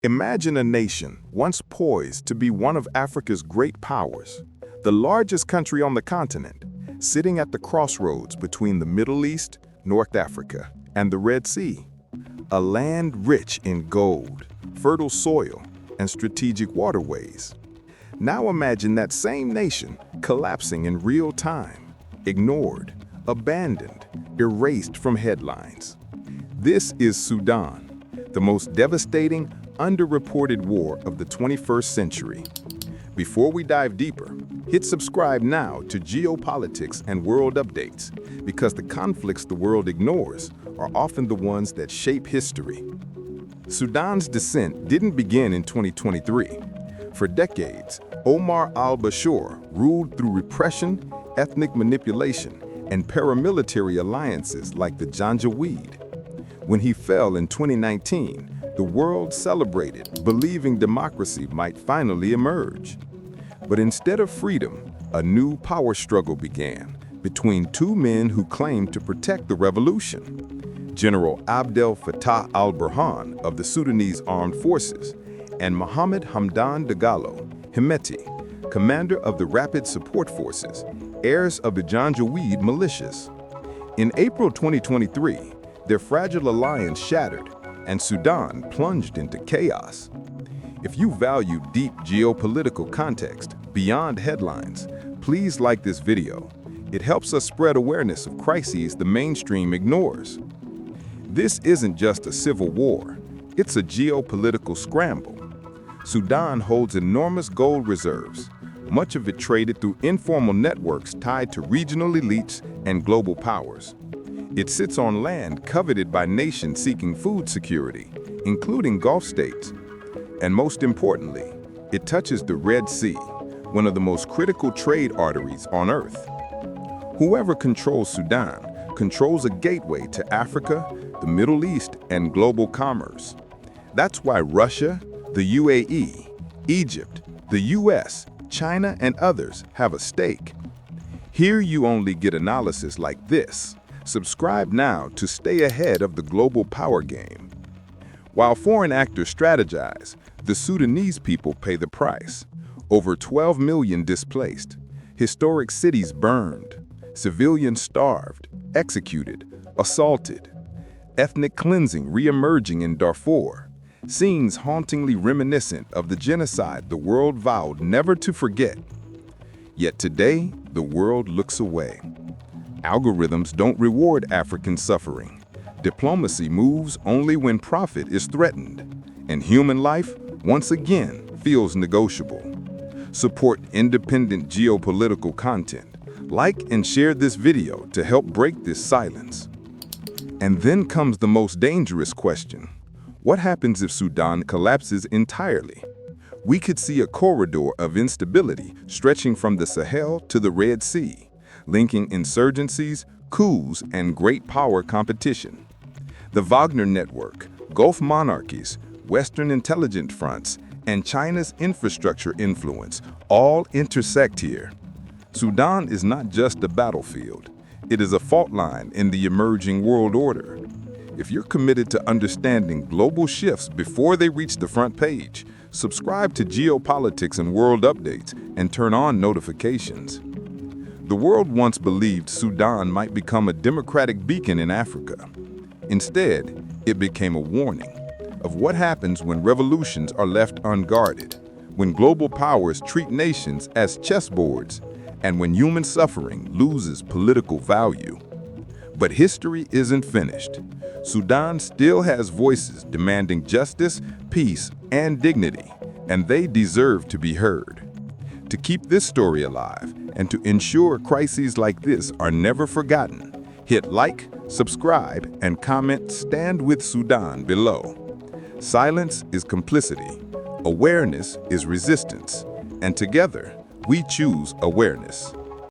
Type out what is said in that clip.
Imagine a nation once poised to be one of Africa's great powers, the largest country on the continent, sitting at the crossroads between the Middle East, North Africa, and the Red Sea. A land rich in gold, fertile soil, and strategic waterways. Now imagine that same nation collapsing in real time, ignored, abandoned, erased from headlines. This is Sudan, the most devastating, underreported war of the 21st century. Before we dive deeper, hit subscribe now to Geopolitics and World Updates, because the conflicts the world ignores are often the ones that shape history. Sudan's descent didn't begin in 2023. For decades, Omar al-Bashir ruled through repression, ethnic manipulation, and paramilitary alliances like the Janjaweed. When he fell in 2019, the world celebrated, believing democracy might finally emerge. But instead of freedom, a new power struggle began between two men who claimed to protect the revolution: General Abdel Fattah al-Burhan of the Sudanese Armed Forces and Mohammed Hamdan Dagalo, Hemeti, commander of the Rapid Support Forces, heirs of the Janjaweed militias. In April 2023, their fragile alliance shattered, and Sudan plunged into chaos. If you value deep geopolitical context beyond headlines, please like this video. It helps us spread awareness of crises the mainstream ignores. This isn't just a civil war, it's a geopolitical scramble. Sudan holds enormous gold reserves, much of it traded through informal networks tied to regional elites and global powers. It sits on land coveted by nations seeking food security, including Gulf states. And most importantly, it touches the Red Sea, one of the most critical trade arteries on Earth. Whoever controls Sudan controls a gateway to Africa, the Middle East, and global commerce. That's why Russia, the UAE, Egypt, the US, China, and others have a stake. Here you only get analysis like this. Subscribe now to stay ahead of the global power game. While foreign actors strategize, the Sudanese people pay the price. Over 12 million displaced, historic cities burned, civilians starved, executed, assaulted, ethnic cleansing re-emerging in Darfur, scenes hauntingly reminiscent of the genocide the world vowed never to forget. Yet today, the world looks away. Algorithms don't reward African suffering. Diplomacy moves only when profit is threatened, and human life, once again, feels negotiable. Support independent geopolitical content. Like and share this video to help break this silence. And then comes the most dangerous question. What happens if Sudan collapses entirely? We could see a corridor of instability stretching from the Sahel to the Red Sea, linking insurgencies, coups, and great power competition. The Wagner Network, Gulf monarchies, Western intelligence fronts, and China's infrastructure influence all intersect here. Sudan is not just a battlefield. It is a fault line in the emerging world order. If you're committed to understanding global shifts before they reach the front page, subscribe to Geopolitics and World Updates and turn on notifications. The world once believed Sudan might become a democratic beacon in Africa. Instead, it became a warning of what happens when revolutions are left unguarded, when global powers treat nations as chessboards, and when human suffering loses political value. But history isn't finished. Sudan still has voices demanding justice, peace, and dignity, and they deserve to be heard. To keep this story alive and to ensure crises like this are never forgotten, hit like, subscribe, and comment "Stand with Sudan" below. Silence is complicity, awareness is resistance, and together we choose awareness.